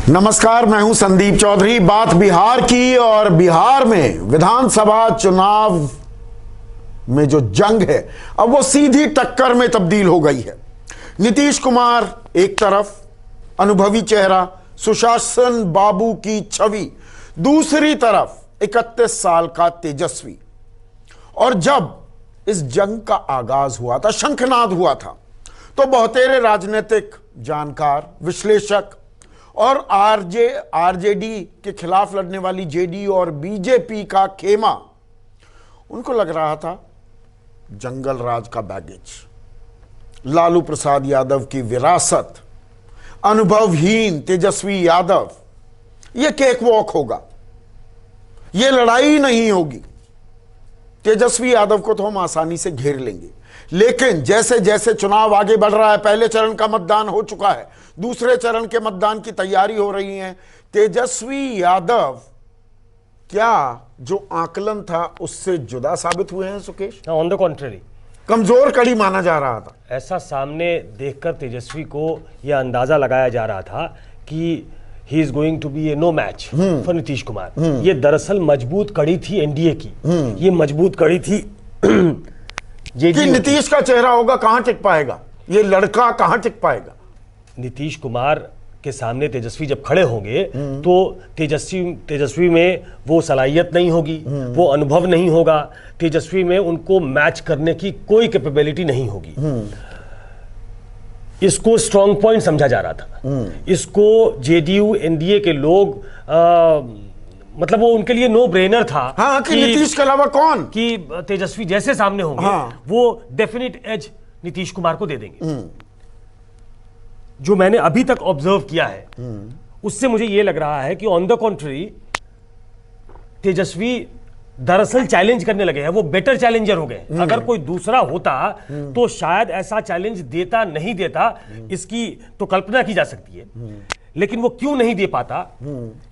नमस्कार, मैं हूं संदीप चौधरी। बात बिहार की, और बिहार में विधानसभा चुनाव में जो जंग है अब वो सीधी टक्कर में तब्दील हो गई है। नीतीश कुमार एक तरफ, अनुभवी चेहरा सुशासन बाबू की छवि, दूसरी तरफ 31 साल का तेजस्वी। और जब इस जंग का आगाज हुआ था, शंखनाद हुआ था, तो बहुतेरे राजनीतिक जानकार, विश्लेषक और आरजेडी के खिलाफ लड़ने वाली जेडीयू और बीजेपी का खेमा, उनको लग रहा था जंगल राज का बैगेज, लालू प्रसाद यादव की विरासत, अनुभवहीन तेजस्वी यादव, यह केक वॉक होगा, यह लड़ाई नहीं होगी, तेजस्वी यादव को तो हम आसानी से घेर लेंगे। लेकिन जैसे जैसे चुनाव आगे बढ़ रहा है, पहले चरण का मतदान हो चुका है, दूसरे चरण के मतदान की तैयारी हो रही है, तेजस्वी यादव क्या जो आकलन था उससे जुदा साबित हुए हैं सुकेश? ऑन द कॉन्ट्ररी, कमजोर कड़ी माना जा रहा था। ऐसा सामने देखकर तेजस्वी को यह अंदाजा लगाया जा रहा था कि he is going to be a no match for Nitish Kumar. ये दरअसल मजबूत कड़ी थी एनडीए की, ये मजबूत कड़ी थी कि नीतीश का चेहरा होगा, कहां टिक पाएगा ये लड़का, कहां टिक पाएगा। नीतीश कुमार के सामने तेजस्वी जब खड़े होंगे तो तेजस्वी में वो सलाहियत नहीं होगी, वो अनुभव नहीं होगा, तेजस्वी में उनको मैच करने की कोई कैपेबिलिटी नहीं होगी। इसको स्ट्रॉन्ग पॉइंट समझा जा रहा था। इसको जेडीयू एनडीए के लोग मतलब वो उनके लिए नो ब्रेनर था। हाँ, कि नीतीश के अलावा कौन, कि तेजस्वी जैसे सामने होंगे, हाँ, वो डेफिनेट एज नीतीश कुमार को दे देंगे। जो मैंने अभी तक ऑब्जर्व किया है उससे मुझे यह लग रहा है कि ऑन द कॉन्ट्ररी तेजस्वी दरअसल चैलेंज करने लगे हैं, वो बेटर चैलेंजर हो गए। अगर कोई दूसरा होता तो शायद ऐसा चैलेंज देता नहीं देता, इसकी तो कल्पना की जा सकती है, लेकिन वो क्यों नहीं दे पाता,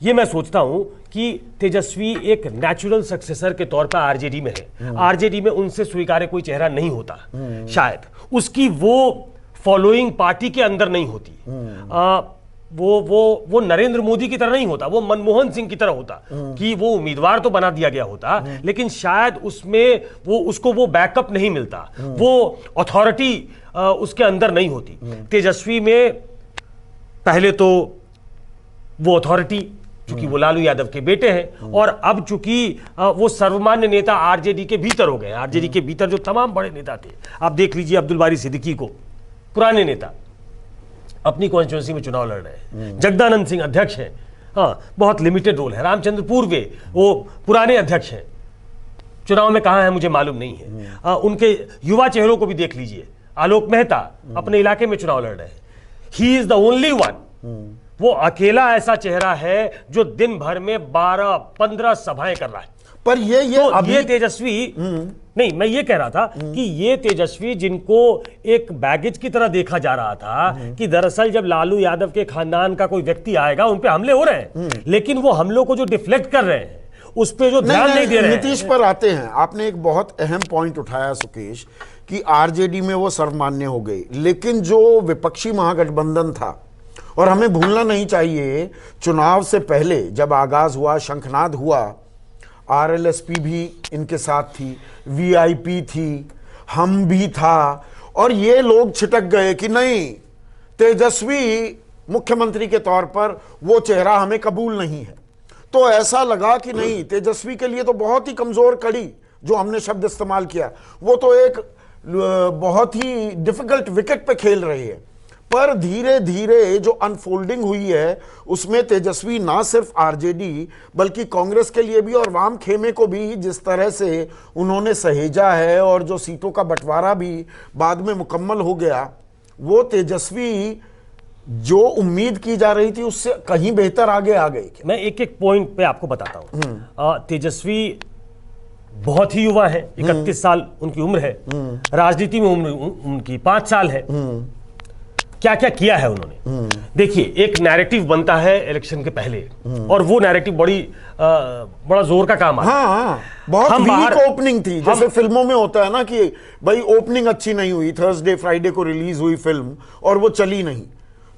ये मैं सोचता हूं कि तेजस्वी एक नेचुरल सक्सेसर के तौर पर आरजेडी में है। आरजेडी में उनसे स्वीकार्य कोई चेहरा नहीं होता, शायद उसकी वो फॉलोइंग पार्टी के अंदर नहीं होती। वो नरेंद्र मोदी की तरह नहीं होता, वो मनमोहन सिंह की तरह होता कि वो उम्मीदवार तो बना दिया गया होता, लेकिन शायद उसमें उसको वो बैकअप नहीं मिलता, वो अथॉरिटी उसके अंदर नहीं होती। तेजस्वी में पहले तो वो अथॉरिटी, चूंकि वो लालू यादव के बेटे हैं, और अब चूंकि वो सर्वमान्य नेता आरजेडी के भीतर हो गए। आरजेडी के भीतर जो तमाम बड़े नेता थे, आप देख लीजिए अब्दुल बारी सिद्दीकी को, पुराने नेता, अपनी कॉन्स्टिट्यूंसी में चुनाव लड़ रहे हैं। जगदानंद सिंह अध्यक्ष हैं, हाँ, बहुत लिमिटेड रोल है। रामचंद्र पूर्वे वो पुराने अध्यक्ष हैं, चुनाव में कहां है मुझे मालूम नहीं है। उनके युवा चेहरों को भी देख लीजिए, आलोक मेहता अपने इलाके में चुनाव लड़ रहे हैं। He is the only one, वो अकेला ऐसा चेहरा है जो दिन भर में 12-15 सभाएं कर रहा है। पर ये तेजस्वी नहीं, मैं ये कह रहा था कि ये तेजस्वी जिनको एक बैगेज की तरह देखा जा रहा था कि दरअसल जब लालू यादव के खानदान का कोई व्यक्ति आएगा उन पे हमले हो रहे हैं, लेकिन वो हमलों को जो डिफ्लेक्ट कर रहे हैं उस पे जो ध्यान नहीं दे रहे हैं। नीतीश पर आते हैं। आपने एक बहुत अहम पॉइंट उठाया सुकेश कि आरजेडी में वो सर्वमान्य हो गई, लेकिन जो विपक्षी महागठबंधन था, और हमें भूलना नहीं चाहिए चुनाव से पहले जब आगाज हुआ, शंखनाद हुआ, आरएलएसपी भी इनके साथ थी, वीआईपी थी, हम भी था, और ये लोग छिटक गए कि नहीं, तेजस्वी मुख्यमंत्री के तौर पर वो चेहरा हमें कबूल नहीं है। तो ऐसा लगा कि नहीं, तेजस्वी के लिए तो बहुत ही कमजोर कड़ी, जो हमने शब्द इस्तेमाल किया, वो तो एक बहुत ही डिफिकल्ट विकेट पे खेल रही है। पर धीरे धीरे जो अनफोल्डिंग हुई है उसमें तेजस्वी ना सिर्फ आरजेडी बल्कि कांग्रेस के लिए भी और वाम खेमे को भी जिस तरह से उन्होंने सहेजा है, और जो सीटों का बंटवारा भी बाद में मुकम्मल हो गया, वो तेजस्वी जो उम्मीद की जा रही थी उससे कहीं बेहतर आगे आ गई। मैं एक एक पॉइंट पे आपको बताता हूं। तेजस्वी बहुत ही युवा है, 31 साल उनकी उम्र है, राजनीति में उम्र उनकी 5 साल है। क्या क्या किया है उन्होंने, देखिए, एक नैरेटिव बनता है इलेक्शन के पहले, और वो नैरेटिव बड़ा जोर का काम आता है। हाँ, बहुत वीक ओपनिंग थी, जैसे फिल्मों में होता है ना कि भाई ओपनिंग अच्छी नहीं हुई, थर्सडे फ्राइडे को रिलीज हुई फिल्म और वो चली नहीं,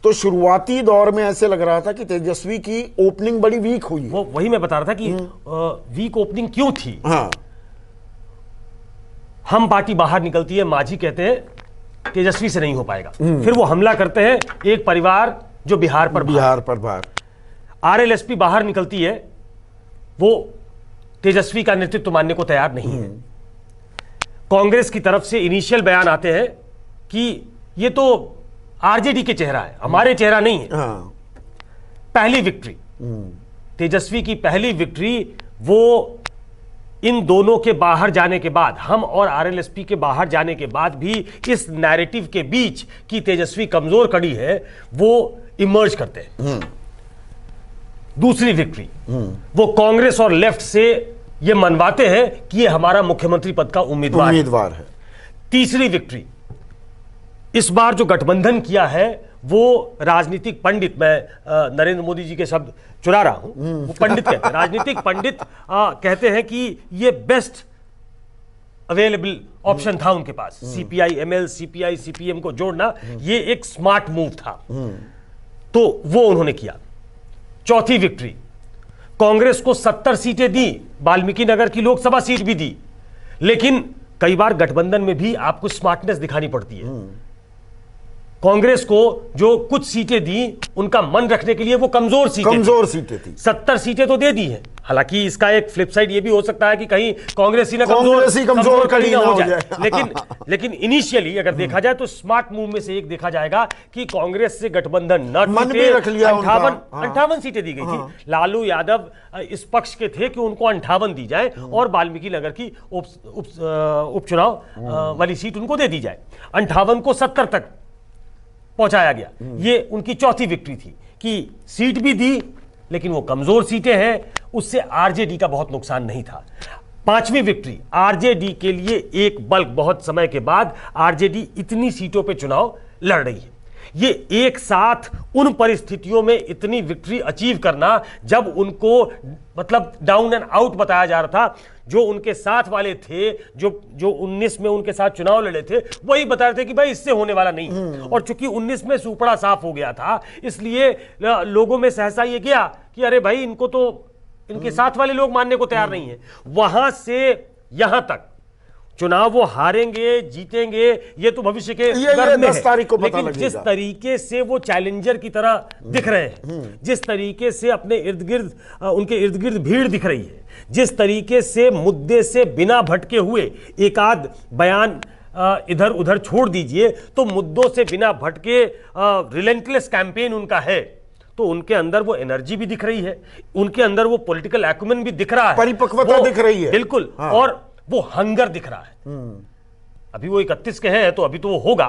तो शुरुआती दौर में ऐसे लग रहा था कि तेजस्वी की ओपनिंग बड़ी वीक हुई है। वो वही मैं बता रहा था कि वीक ओपनिंग क्यों थी। हाँ, हम पार्टी बाहर निकलती है, मांझी कहते हैं तेजस्वी से नहीं हो पाएगा, फिर वो हमला करते हैं एक परिवार जो बिहार पर भार। आरएलएसपी बाहर निकलती है, वो तेजस्वी का नेतृत्व मानने को तैयार नहीं है। कांग्रेस की तरफ से इनिशियल बयान आते हैं कि ये तो आरजेडी के चेहरा है, हमारे चेहरा नहीं है। हाँ। पहली विक्ट्री, तेजस्वी की पहली विक्ट्री वो इन दोनों के बाहर जाने के बाद, हम और आरएलएसपी के बाहर जाने के बाद भी इस नैरेटिव के बीच कि तेजस्वी कमजोर कड़ी है, वो इमर्ज करते हैं। दूसरी विक्ट्री, वो कांग्रेस और लेफ्ट से ये मनवाते हैं कि ये हमारा मुख्यमंत्री पद का उम्मीदवार है। तीसरी विक्ट्री, इस बार जो गठबंधन किया है वो राजनीतिक पंडित, मैं नरेंद्र मोदी जी के शब्द चुरा रहा हूं, वो पंडित कहते हैं, राजनीतिक पंडित कहते हैं कि ये बेस्ट अवेलेबल ऑप्शन था उनके पास। सीपीआई एमएल, सीपीआई सीपीएम को जोड़ना ये एक स्मार्ट मूव था, तो वो उन्होंने किया। चौथी विक्ट्री, कांग्रेस को 70 सीटें दी, वाल्मीकि नगर की लोकसभा सीट भी दी, लेकिन कई बार गठबंधन में भी आपको स्मार्टनेस दिखानी पड़ती है। कांग्रेस को जो कुछ सीटें दी उनका मन रखने के लिए वो कमजोर सीटें थी। 70 सीटें तो दे दी हैं, हालांकि इसका एक फ्लिप साइड ये भी हो सकता है कि कहीं कांग्रेस ही ना कमजोर कड़ी ना हो जाए। लेकिन इनिशियली अगर देखा जाए तो स्मार्ट मूव में से एक देखा जाएगा कि कांग्रेस से गठबंदन न टूटे। 58 सीटें दी गई थी। लालू यादव इस पक्ष के थे कि उनको 58 दी जाए और वाल्मीकि नगर की उपचुनाव वाली सीट उनको दे दी जाए। 58 को 70 तक पहुंचाया गया। ये उनकी चौथी विक्ट्री थी कि सीट भी दी, लेकिन वो कमजोर सीटें हैं, उससे आरजेडी का बहुत नुकसान नहीं था। पांचवी विक्ट्री, आरजेडी के लिए एक बल्क, बहुत समय के बाद आरजेडी इतनी सीटों पे चुनाव लड़ रही है। ये एक साथ उन परिस्थितियों में इतनी विक्ट्री अचीव करना जब उनको मतलब डाउन एंड आउट बताया जा रहा था, जो उनके साथ वाले थे, जो 19 में उनके साथ चुनाव लड़े थे, वही बता रहे थे कि भाई इससे होने वाला नहीं। और चूंकि 19 में सुपड़ा साफ हो गया था, इसलिए लोगों में सहसा ये गया कि अरे भाई इनको तो इनके साथ वाले लोग मानने को तैयार नहीं है। वहां से यहां तक चुनाव वो हारेंगे जीतेंगे ये तो भविष्य के ये 10 तारीख को पता लेकिन जिस तरीके से वो चैलेंजर की तरह दिख रहे हैं, जिस तरीके से अपने इर्द गिर्द उनके इर्द गिर्द भीड़ दिख रही है, जिस तरीके से मुद्दे से बिना भटके हुए एक आध बयान इधर उधर छोड़ दीजिए, तो मुद्दों से बिना भटके रिलेंटलेस कैंपेन उनका है, तो उनके अंदर वो एनर्जी भी दिख रही है, उनके अंदर वो पॉलिटिकल एक्यूमेन भी दिख रहा है, परिपक्वता दिख रही है बिल्कुल। हाँ। और वो हंगर दिख रहा है। अभी वो 31 के हैं तो अभी तो वो होगा,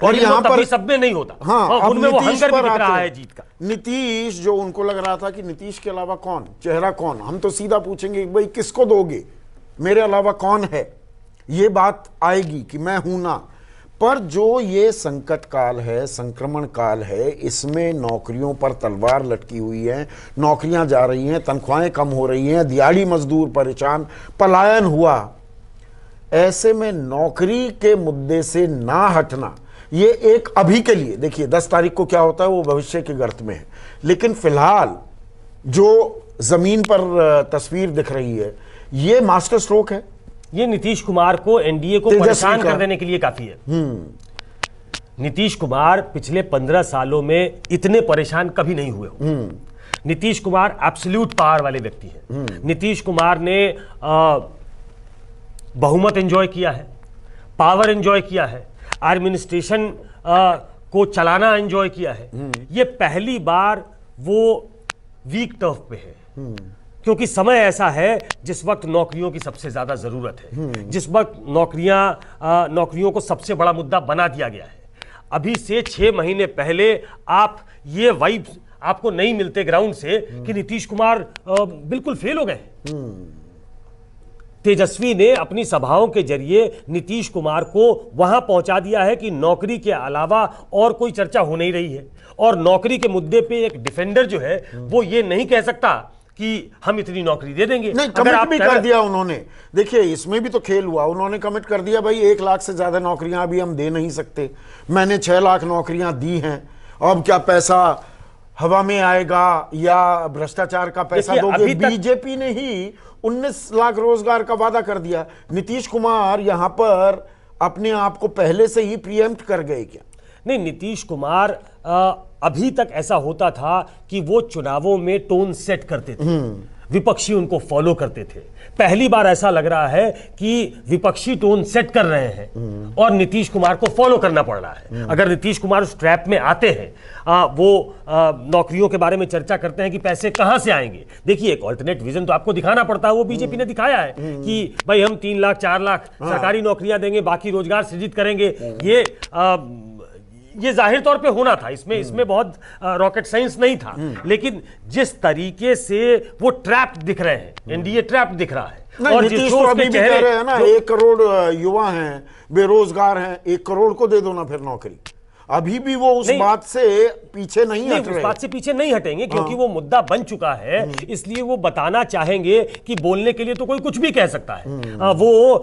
और यहां पर सब में नहीं होता। हाँ, उनमें वो हंगर भी दिख रहा है जीत का। नीतीश, जो उनको लग रहा था कि नीतीश के अलावा कौन, चेहरा कौन, हम तो सीधा पूछेंगे भाई किसको दोगे, मेरे अलावा कौन है, ये बात आएगी कि मैं हूं ना। पर जो ये संकट काल है, संक्रमण काल है, इसमें नौकरियों पर तलवार लटकी हुई है, नौकरियां जा रही हैं, तनख्वाहें कम हो रही हैं, दिहाड़ी मजदूर परेशान, पलायन हुआ, ऐसे में नौकरी के मुद्दे से ना हटना, ये एक अभी के लिए, देखिए 10 तारीख को क्या होता है वो भविष्य के गर्त में है, लेकिन फिलहाल जो जमीन पर तस्वीर दिख रही है ये मास्टर स्ट्रोक है। ये नीतीश कुमार को, एनडीए को परेशान कर देने के लिए काफी है। नीतीश कुमार पिछले 15 सालों में इतने परेशान कभी नहीं हुए हो। नीतीश कुमार एब्सोल्यूट पावर वाले व्यक्ति हैं। नीतीश कुमार ने बहुमत एंजॉय किया है, पावर एंजॉय किया है, एडमिनिस्ट्रेशन को चलाना एंजॉय किया है। ये पहली बार वो वीक टर्फ पे है, क्योंकि समय ऐसा है जिस वक्त नौकरियों की सबसे ज्यादा जरूरत है, जिस वक्त नौकरियों को सबसे बड़ा मुद्दा बना दिया गया है। अभी से 6 महीने पहले आप ये वाइब्स आपको नहीं मिलते ग्राउंड से कि नीतीश कुमार बिल्कुल फेल हो गए। तेजस्वी ने अपनी सभाओं के जरिए नीतीश कुमार को वहां पहुंचा दिया है कि नौकरी के अलावा और कोई चर्चा हो नहीं रही है, और नौकरी के मुद्दे पे एक डिफेंडर जो है वो ये नहीं कह सकता कि हम इतनी नौकरी दे देंगे। नहीं, कमिट भी कर दिया उन्होंने। देखिए इसमें भी तो खेल हुआ, उन्होंने कमिट कर दिया भाई 1 लाख से ज्यादा नौकरियां अभी हम दे नहीं सकते, मैंने 6 लाख नौकरियां दी हैं, अब क्या पैसा हवा में आएगा या भ्रष्टाचार का पैसा देखिए, दोगे? अभी तक- बीजेपी ने ही 19 लाख रोजगार का वादा कर दिया। नीतीश कुमार यहां पर अपने आप को पहले से ही प्रीएम्प्ट कर गए क्या? नहीं, नीतीश कुमार अभी तक ऐसा होता था कि वो चुनावों में टोन सेट करते थे, विपक्षी उनको फॉलो करते थे। पहली बार ऐसा लग रहा है कि विपक्षी टोन सेट कर रहे हैं और नीतीश कुमार को फॉलो करना पड़ रहा है। अगर नीतीश कुमार उस ट्रैप में आते हैं, वो नौकरियों के बारे में चर्चा करते हैं कि पैसे कहां से आएंगे। देखिए, एक ऑल्टरनेट विजन तो आपको दिखाना पड़ता है। वो बीजेपी ने दिखाया है कि भाई हम 3 लाख 4 लाख सरकारी नौकरियां देंगे, बाकी रोजगार सृजित करेंगे। ये जाहिर तौर पे होना था, इसमें बहुत रॉकेट साइंस नहीं था। लेकिन जिस तरीके से वो ट्रैप दिख रहे हैं, एनडीए ट्रैप दिख रहा है। और नीतीश तो अभी भी कह रहे हैं ना, 1 करोड़ युवा हैं, बेरोजगार हैं, 1 करोड़ को दे दो ना फिर नौकरी। अभी भी वो उस बात से पीछे नहीं हट रहे। उस बात से पीछे नहीं हटेंगे, क्योंकि वो मुद्दा बन चुका है। इसलिए वो बताना चाहेंगे कि बोलने के लिए तो कोई कुछ भी कह सकता है। वो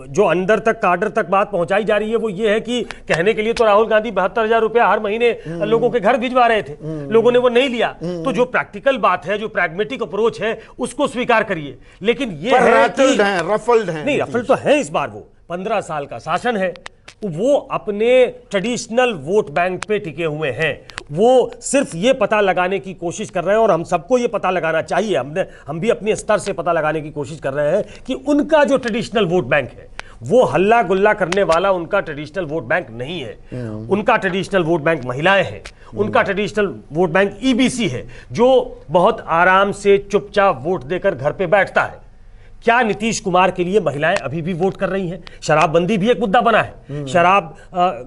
जो अंदर तक, काडर तक बात पहुंचाई जा रही है, वो ये है कि कहने के लिए तो राहुल गांधी 72,000 रुपया हर महीने लोगों के घर भिजवा रहे थे, लोगों ने वो नहीं लिया। तो जो प्रैक्टिकल बात है, जो प्रैग्मेटिक अप्रोच है, उसको स्वीकार करिए। लेकिन ये रफल्ड है नहीं, रफल्ड तो है इस बार। वो 15 साल का शासन है, वो अपने ट्रेडिशनल वोट बैंक पे टिके हुए हैं। वो सिर्फ ये पता लगाने की कोशिश कर रहे हैं, और हम सबको ये पता लगाना चाहिए, हम भी अपने स्तर से पता लगाने की कोशिश कर रहे हैं कि उनका जो ट्रेडिशनल वोट बैंक है, वो हल्ला गुल्ला करने वाला उनका ट्रेडिशनल वोट बैंक नहीं है। उनका ट्रेडिशनल वोट बैंक महिलाएं हैं, उनका ट्रेडिशनल वोट बैंक ईबीसी है, जो बहुत आराम से चुपचाप वोट देकर घर पे बैठता है। क्या नीतीश कुमार के लिए महिलाएं अभी भी वोट कर रही हैं? शराबबंदी भी एक मुद्दा बना है। शराब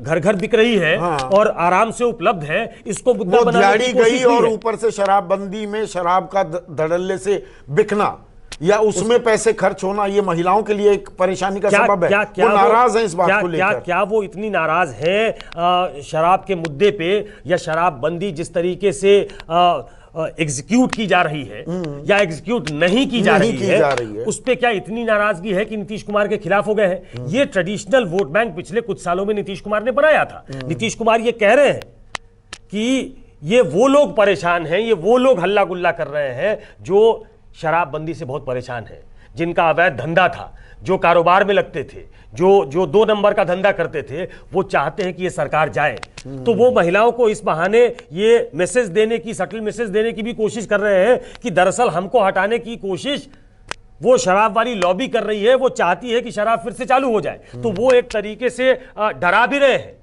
घर घर बिक रही है और आराम से उपलब्ध है, इसको मुद्दा बनाने की कोशिश गई। और ऊपर से शराबबंदी में शराब का धड़ल्ले से बिकना या उसमें पैसे खर्च होना, ये महिलाओं के लिए एक परेशानी का सबब है। वो नाराज हैं इस बात को लेकर। क्या वो इतनी नाराज हैं शराब के मुद्दे पे, या शराबबंदी जिस तरीके से एग्जीक्यूट की जा रही है या एग्जीक्यूट नहीं की जा रही है, उस पे क्या इतनी नाराजगी है कि नीतीश कुमार के खिलाफ हो गए हैं? ये ट्रेडिशनल वोट बैंक पिछले कुछ सालों में नीतीश कुमार ने बनाया था। नीतीश कुमार ये कह रहे हैं कि ये वो लोग परेशान हैं, ये वो लोग हल्ला गुल्ला कर रहे हैं जो शराबबंदी से बहुत परेशान हैं, जिनका अवैध धंधा था, जो कारोबार में लगते थे, जो 2 नंबर का धंधा करते थे, वो चाहते हैं कि ये सरकार जाए। तो वो महिलाओं को इस बहाने ये मैसेज देने की, सटल मैसेज देने की भी कोशिश कर रहे हैं कि दरअसल हमको हटाने की कोशिश वो शराब वाली लॉबी कर रही है, वो चाहती है कि शराब फिर से चालू हो जाए। तो वो एक तरीके से डरा भी रहे हैं,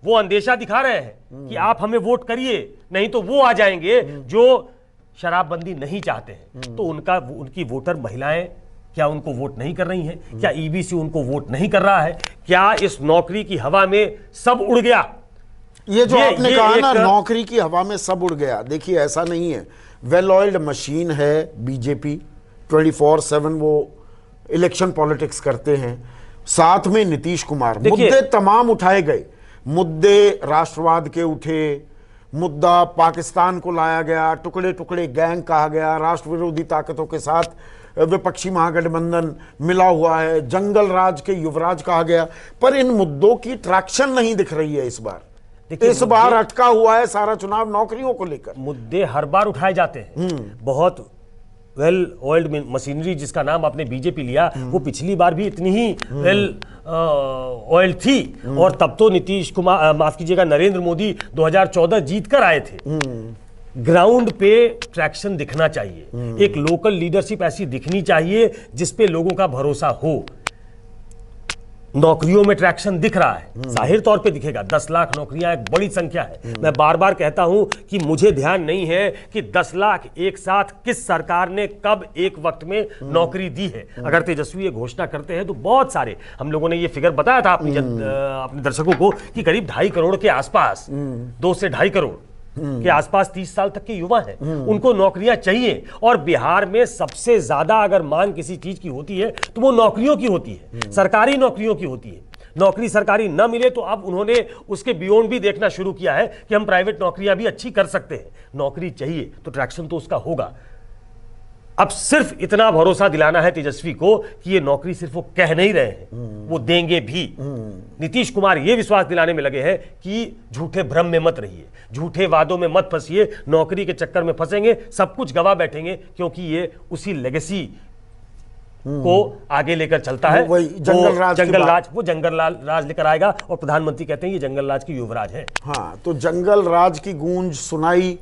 वो अंदेशा दिखा रहे हैं कि आप हमें वोट करिए, नहीं तो वो आ जाएंगे जो शराबबंदी नहीं चाहते हैं। तो उनकी वोटर महिलाएं क्या उनको वोट नहीं कर रही हैं? क्या ईबीसी उनको वोट नहीं कर रहा है? क्या इस नौकरी की हवा में सब उड़ गया? ये जो आपने कहा ना, नौकरी की हवा में सब उड़ गया, देखिए ऐसा नहीं है। वेल ऑयल्ड मशीन है बीजेपी, 24/7 वो इलेक्शन पॉलिटिक्स करते हैं। साथ में नीतीश कुमार, मुद्दे तमाम उठाए गए, मुद्दे राष्ट्रवाद के उठे, मुद्दा पाकिस्तान को लाया गया, टुकड़े टुकड़े गैंग कहा गया, राष्ट्र विरोधी ताकतों के साथ विपक्षी महागठबंधन मिला हुआ है, जंगल राज के युवराज कहा गया। पर इन मुद्दों की ट्रैक्शन नहीं दिख रही है इस बार। इस बार अटका हुआ है सारा चुनाव नौकरियों को लेकर। मुद्दे हर बार उठाए जाते हैं। बहुत वेल ऑयल्ड मशीनरी जिसका नाम आपने बीजेपी लिया, वो पिछली बार भी इतनी ही वेल ऑयल थी, और तब तो नीतीश कुमार, माफ कीजिएगा, नरेंद्र मोदी 2014 जीत कर आए थे। ग्राउंड पे ट्रैक्शन दिखना चाहिए, एक लोकल लीडरशिप ऐसी दिखनी चाहिए जिसपे लोगों का भरोसा हो। नौकरियों में ट्रैक्शन दिख रहा है, जाहिर तौर पे दिखेगा। 10 लाख नौकरियां एक बड़ी संख्या है। मैं बार बार कहता हूं कि मुझे ध्यान नहीं है कि 10 लाख एक साथ किस सरकार ने कब एक वक्त में नौकरी दी है। अगर तेजस्वी ये घोषणा करते हैं तो बहुत सारे, हम लोगों ने ये फिगर बताया था अपने दर्शकों को कि करीब 2.5 करोड़ के आसपास, 2 से 2.5 करोड़ के आसपास 30 साल तक के युवा हैं, उनको नौकरियां चाहिए। और बिहार में सबसे ज्यादा अगर मांग किसी चीज की होती है तो वो नौकरियों की होती है, सरकारी नौकरियों की होती है। नौकरी सरकारी न मिले तो अब उन्होंने उसके बियॉन्ड भी देखना शुरू किया है कि हम प्राइवेट नौकरियां भी अच्छी कर सकते हैं। नौकरी चाहिए तो ट्रैक्शन तो उसका होगा। अब सिर्फ इतना भरोसा दिलाना है तेजस्वी को कि ये नौकरी सिर्फ वो कह नहीं रहे हैं, वो देंगे भी। नीतीश कुमार ये विश्वास दिलाने में लगे हैं कि झूठे भ्रम में मत रहिए, झूठे वादों में मत फंसिए, नौकरी के चक्कर में फंसेंगे, सब कुछ गवा बैठेंगे, क्योंकि ये उसी लेगेसी को आगे लेकर चलता है। वही जंगल राज वो जंगल राज लेकर आएगा, और प्रधानमंत्री कहते हैं ये जंगल राज की युवराज है। हाँ, तो जंगल राज की गूंज सुनाई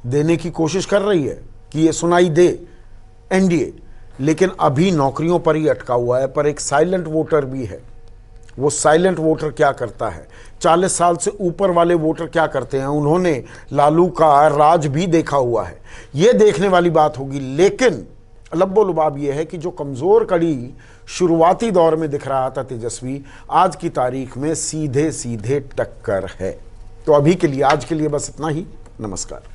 देने की कोशिश कर रही है कि ये सुनाई दे एनडीए, लेकिन अभी नौकरियों पर ही अटका हुआ है। पर एक साइलेंट वोटर भी है। वो साइलेंट वोटर क्या करता है, 40 साल से ऊपर वाले वोटर क्या करते हैं, उन्होंने लालू का राज भी देखा हुआ है, ये देखने वाली बात होगी। लेकिन लब्बो लुबाब ये है कि जो कमज़ोर कड़ी शुरुआती दौर में दिख रहा था तेजस्वी, आज की तारीख में सीधे सीधे टक्कर है। तो अभी के लिए, आज के लिए बस इतना ही। नमस्कार।